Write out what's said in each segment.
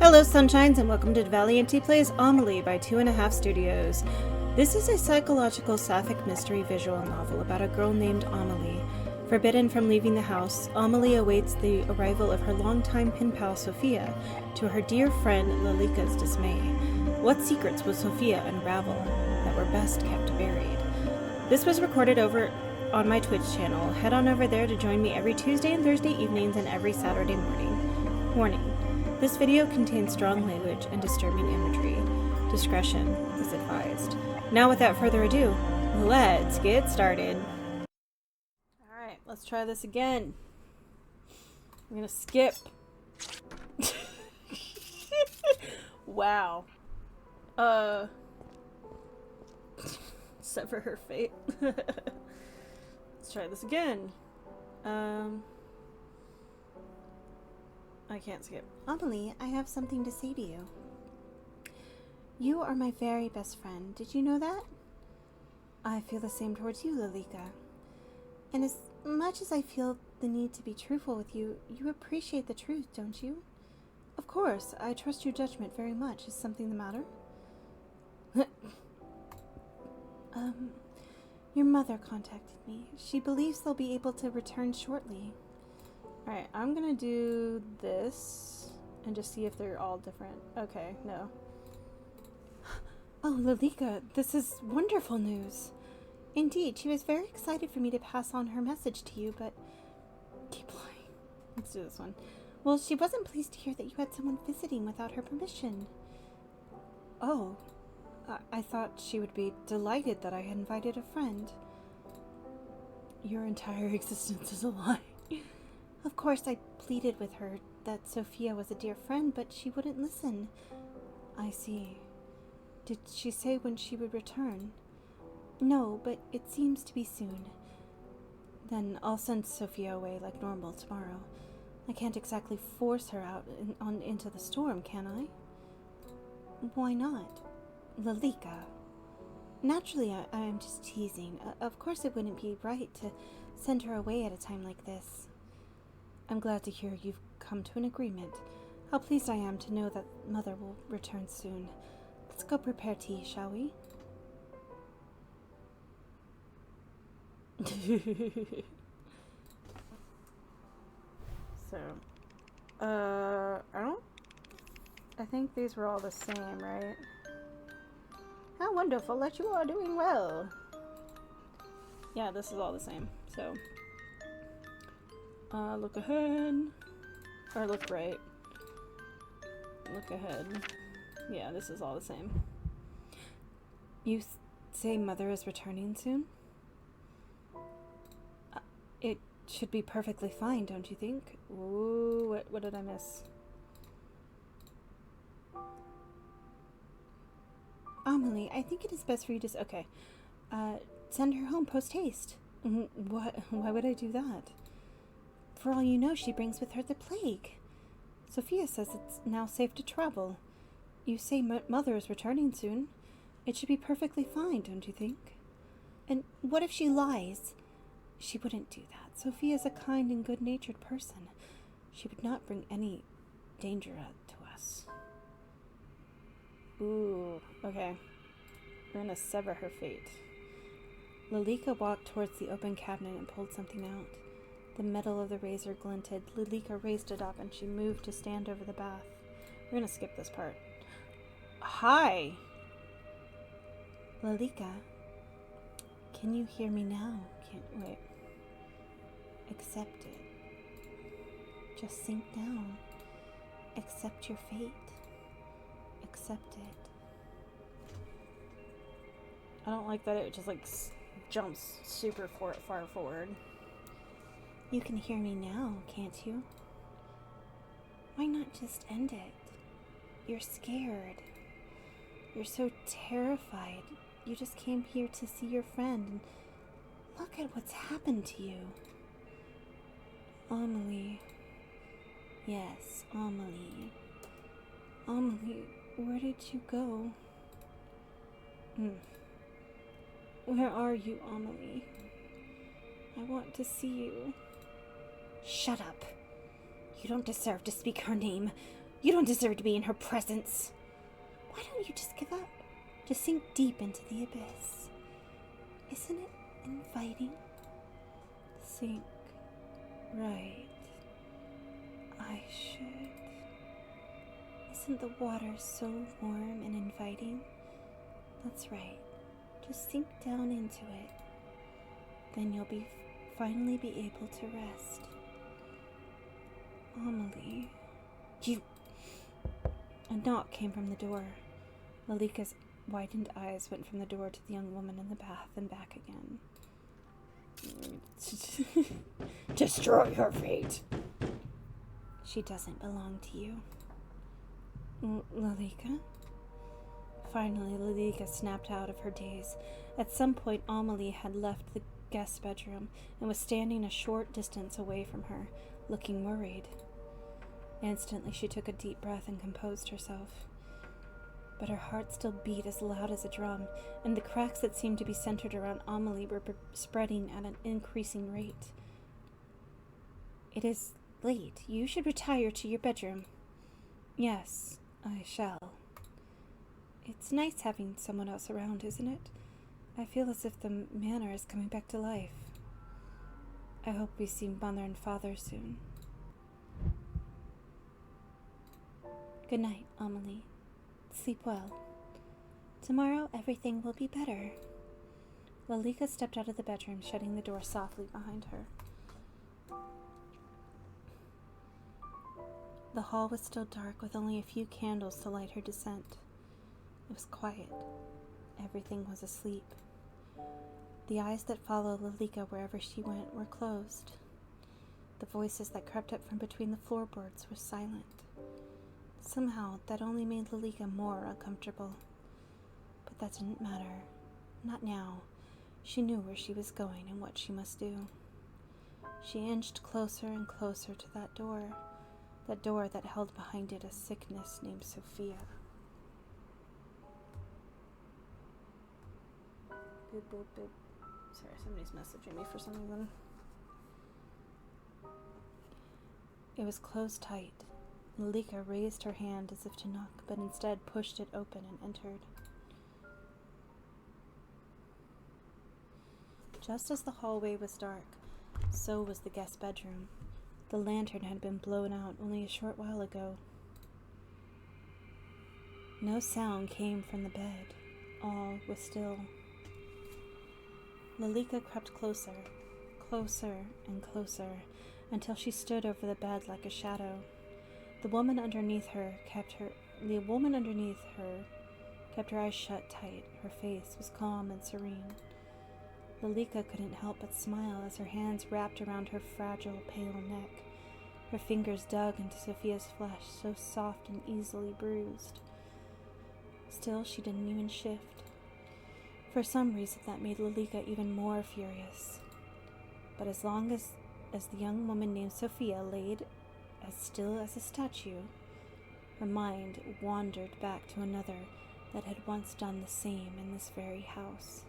Hello, Sunshines, and welcome to deValiante Plays Amelie by 2.5 Studios. This is a psychological sapphic mystery visual novel about a girl named Amelie. Forbidden from leaving the house, Amelie awaits the arrival of her longtime pen pal Sophia, to her dear friend Lalika's dismay. What secrets will Sophia unravel that were best kept buried? This was recorded over on my Twitch channel. Head on over there to join me every Tuesday and Thursday evenings and every Saturday morning. Warning. This video contains strong language and disturbing imagery. Discretion is advised. Now, without further ado, let's get started. Alright, let's try this again. I'm gonna skip. Wow. Sever her fate. Let's try this again. I can't skip. Amelie, I have something to say to you. You are my very best friend. Did you know that? I feel the same towards you, Lalika. And as much as I feel the need to be truthful with you, you appreciate the truth, don't you? Of course, I trust your judgment very much. Is something the matter? Your mother contacted me. She believes they'll be able to return shortly. Alright, I'm gonna do this and just see if they're all different. Okay, no. Oh, Lalika, this is wonderful news. Indeed, she was very excited for me to pass on her message to you, but... Keep lying. Let's do this one. Well, she wasn't pleased to hear that you had someone visiting without her permission. Oh, I thought she would be delighted that I had invited a friend. Your entire existence is a lie. Of course, I pleaded with her that Sophia was a dear friend, but she wouldn't listen. I see. Did she say when she would return? No, but it seems to be soon. Then I'll send Sophia away like normal tomorrow. I can't exactly force her out into the storm, can I? Why not? Lalika. Naturally, I'm just teasing. Of course it wouldn't be right to send her away at a time like this. I'm glad to hear you've come to an agreement. How pleased I am to know that Mother will return soon. Let's go prepare tea, shall we? I think these were all the same, right? How wonderful that you are doing well. Yeah, this is all the same, so... look ahead. Or look right. Look ahead. Yeah, this is all the same. You say Mother is returning soon? It should be perfectly fine, don't you think? Ooh, what did I miss? Amelie, I think it is best for you to... Okay. Send her home post-haste. Why would I do that? For all you know, she brings with her the plague. Sophia says it's now safe to travel. You say Mother is returning soon. It should be perfectly fine, don't you think? And what if she lies? She wouldn't do that. Sophia is a kind and good-natured person. She would not bring any danger to us. Ooh, okay. We're gonna sever her fate. Lalika walked towards the open cabinet and pulled something out. The metal of the razor glinted. Lalika raised it up and she moved to stand over the bath. We're gonna skip this part. Hi! Lalika, can you hear me now? Wait. Accept it. Just sink down. Accept your fate. Accept it. I don't like that it just like jumps super far forward. You can hear me now, can't you? Why not just end it? You're scared. You're so terrified. You just came here to see your friend, and look at what's happened to you. Amelie. Yes, Amelie. Amelie, where did you go? Where are you, Amelie? I want to see you. Shut up. You don't deserve to speak her name. You don't deserve to be in her presence. Why don't you just give up? Just sink deep into the abyss. Isn't it inviting? Sink. Right. I should. Isn't the water so warm and inviting? That's right. Just sink down into it. Then you'll finally be able to rest. Amelie. You... A knock came from the door. Malika's widened eyes went from the door to the young woman in the bath and back again. Destroy her fate. She doesn't belong to you. Lalika? Finally, Lalika snapped out of her daze. At some point, Amelie had left the guest bedroom and was standing a short distance away from her, looking worried. Instantly, she took a deep breath and composed herself. But her heart still beat as loud as a drum, and the cracks that seemed to be centered around Amelie were spreading at an increasing rate. It is late. You should retire to your bedroom. Yes, I shall. It's nice having someone else around, isn't it? I feel as if the manor is coming back to life. I hope we see Mother and Father soon. Good night, Amelie. Sleep well. Tomorrow everything will be better. Lalika stepped out of the bedroom, shutting the door softly behind her. The hall was still dark, with only a few candles to light her descent. It was quiet. Everything was asleep. The eyes that followed Lalika wherever she went were closed. The voices that crept up from between the floorboards were silent. Somehow, that only made Lalika more uncomfortable. But that didn't matter. Not now. She knew where she was going and what she must do. She inched closer and closer to that door that held behind it a sickness named Sophia. Boop, boop, boop. Sorry, somebody's messaging me for some reason. It was closed tight. Lalika raised her hand as if to knock, but instead pushed it open and entered. Just as the hallway was dark, so was the guest bedroom. The lantern had been blown out only a short while ago. No sound came from the bed. All was still. Lalika crept closer, closer and closer, until she stood over the bed like a shadow. The woman underneath her kept her eyes shut tight. Her face was calm and serene. Lalika couldn't help but smile as her hands wrapped around her fragile, pale neck. Her fingers dug into Sophia's flesh, so soft and easily bruised. Still, she didn't even shift. For some reason, that made Lalika even more furious. But as long as the young woman named Sophia laid as still as a statue, her mind wandered back to another that had once done the same in this very house.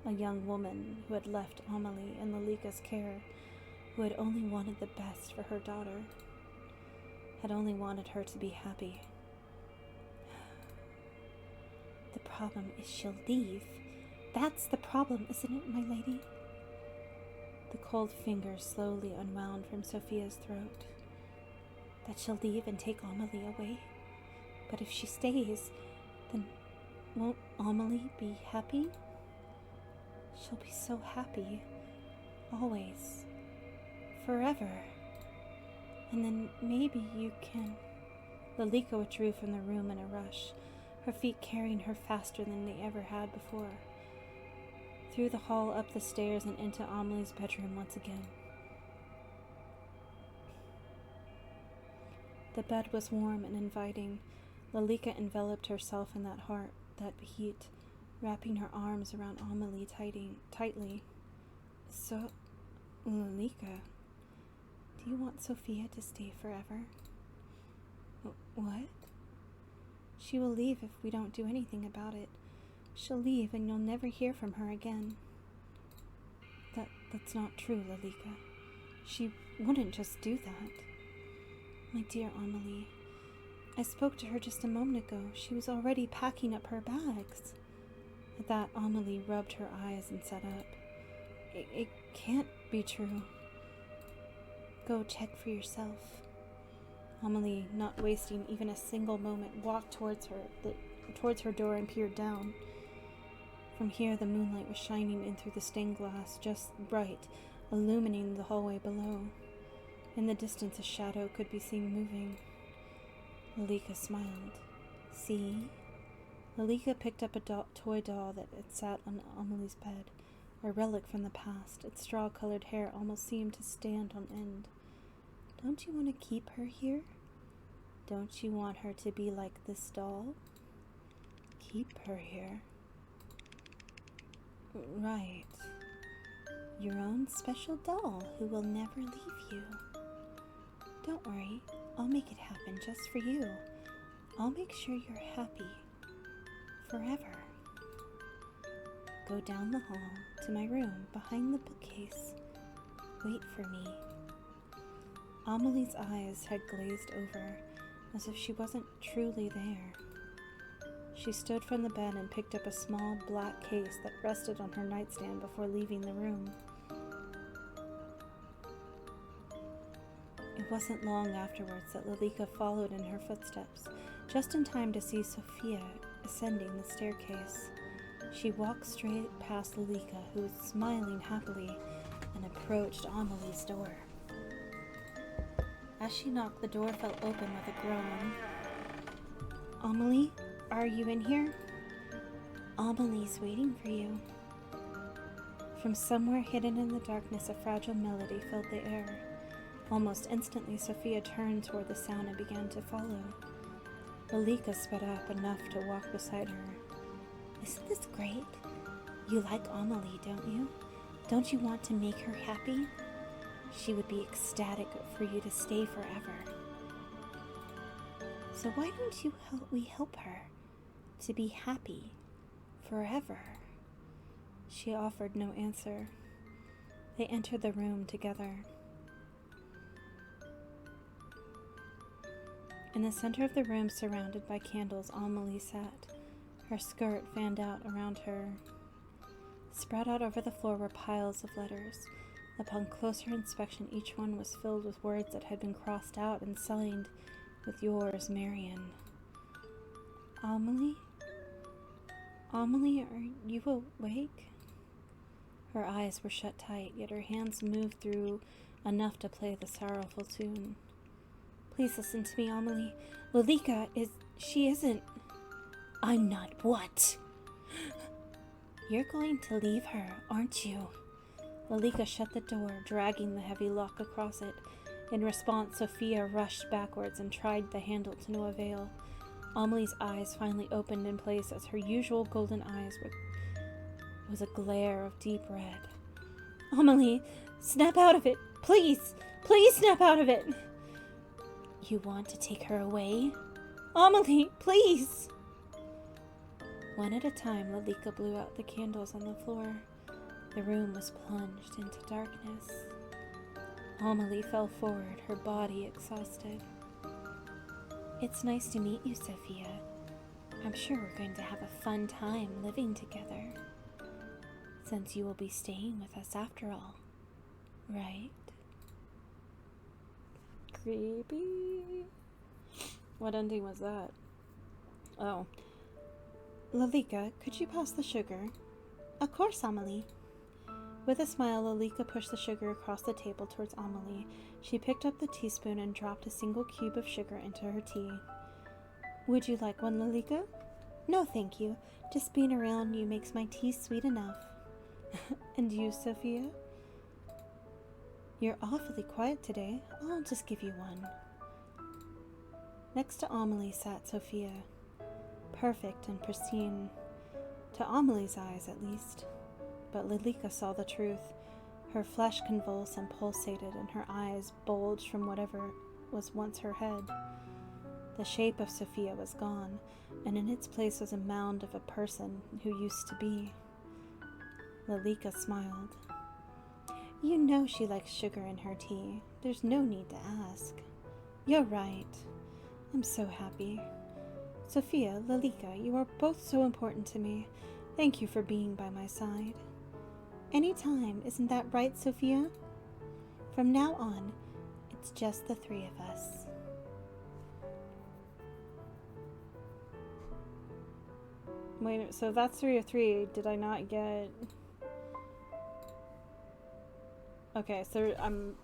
A young woman who had left Amelie in Lalika's care, who had only wanted the best for her daughter, had only wanted her to be happy. The problem is she'll leave. That's the problem, isn't it, my lady? The cold fingers slowly unwound from Sophia's throat. That she'll leave and take Amelie away? But if she stays, then won't Amelie be happy? She'll be so happy. Always. Forever. And then maybe you can... Lalika withdrew from the room in a rush, her feet carrying her faster than they ever had before. Through the hall, up the stairs, and into Amelie's bedroom once again. The bed was warm and inviting. Lalika enveloped herself in that heat, wrapping her arms around Amelie tightly. So, Lalika, do you want Sophia to stay forever? What? She will leave if we don't do anything about it. She'll leave and you'll never hear from her again. That's not true, Lalika. She wouldn't just do that. My dear Amelie, I spoke to her just a moment ago. She was already packing up her bags. At that, Amelie rubbed her eyes and sat up. It can't be true. Go check for yourself. Amelie, not wasting even a single moment, walked towards her door and peered down. From here, the moonlight was shining in through the stained glass, just bright, illumining the hallway below. In the distance, a shadow could be seen moving. Lalika smiled. See? Lalika picked up a toy doll that had sat on Amelie's bed, a relic from the past. Its straw-colored hair almost seemed to stand on end. Don't you want to keep her here? Don't you want her to be like this doll? Keep her here. Right. Your own special doll who will never leave you. Don't worry, I'll make it happen just for you. I'll make sure you're happy. Forever. Go down the hall to my room behind the bookcase. Wait for me. Amelie's eyes had glazed over, as if she wasn't truly there. She stood from the bed and picked up a small black case that rested on her nightstand before leaving the room. It wasn't long afterwards that Lalika followed in her footsteps, just in time to see Sophia ascending the staircase. She walked straight past Lalika, who was smiling happily, and approached Amelie's door. As she knocked, the door fell open with a groan. Amelie, are you in here? Amelie's waiting for you. From somewhere hidden in the darkness, a fragile melody filled the air. Almost instantly, Sophia turned toward the sound and began to follow. Lalika sped up enough to walk beside her. Isn't this great? You like Amelie, don't you? Don't you want to make her happy? She would be ecstatic for you to stay forever. So why don't we help her to be happy forever? She offered no answer. They entered the room together. In the center of the room, surrounded by candles, Amelie sat. Her skirt fanned out around her. Spread out over the floor were piles of letters. Upon closer inspection, each one was filled with words that had been crossed out and signed with yours, Marion. Amelie? Amelie, are you awake? Her eyes were shut tight, yet her hands moved through enough to play the sorrowful tune. Please listen to me, Amelie. Lalika she isn't. I'm not what? You're going to leave her, aren't you? Lalika shut the door, dragging the heavy lock across it. In response, Sophia rushed backwards and tried the handle to no avail. Amelie's eyes finally opened in place as her usual golden eyes was a glare of deep red. Amelie, snap out of it! Please! Please snap out of it! You want to take her away? Amelie, please! One at a time, Lalika blew out the candles on the floor. The room was plunged into darkness. Amelie fell forward, her body exhausted. It's nice to meet you, Sophia. I'm sure we're going to have a fun time living together. Since you will be staying with us after all, right? Creepy. What ending was that? Oh. Lalika, could you pass the sugar? Of course, Amelie. With a smile, Lalika pushed the sugar across the table towards Amelie. She picked up the teaspoon and dropped a single cube of sugar into her tea. Would you like one, Lalika? No, thank you. Just being around you makes my tea sweet enough. And you, Sophia? You're awfully quiet today. I'll just give you one. Next to Amelie sat Sophia, perfect and pristine, to Amelie's eyes at least. But Lalika saw the truth. Her flesh convulsed and pulsated, and her eyes bulged from whatever was once her head. The shape of Sophia was gone, and in its place was a mound of a person who used to be. Lalika smiled. You know she likes sugar in her tea. There's no need to ask. You're right. I'm so happy. Sophia, Lalika, you are both so important to me. Thank you for being by my side. Anytime, isn't that right, Sophia? From now on, it's just the three of us. Wait, so that's 3 of 3. Did I not get... Okay, so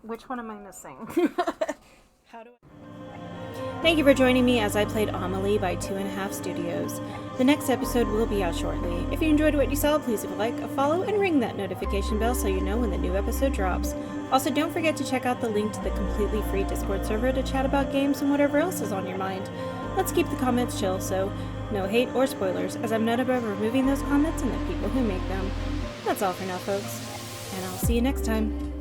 which one am I missing? How do I... Thank you for joining me as I played Amelie by 2.5 Studios. The next episode will be out shortly. If you enjoyed what you saw, please leave a like, a follow, and ring that notification bell so you know when the new episode drops. Also, don't forget to check out the link to the completely free Discord server to chat about games and whatever else is on your mind. Let's keep the comments chill, so no hate or spoilers, as I'm not above removing those comments and the people who make them. That's all for now, folks, and I'll see you next time.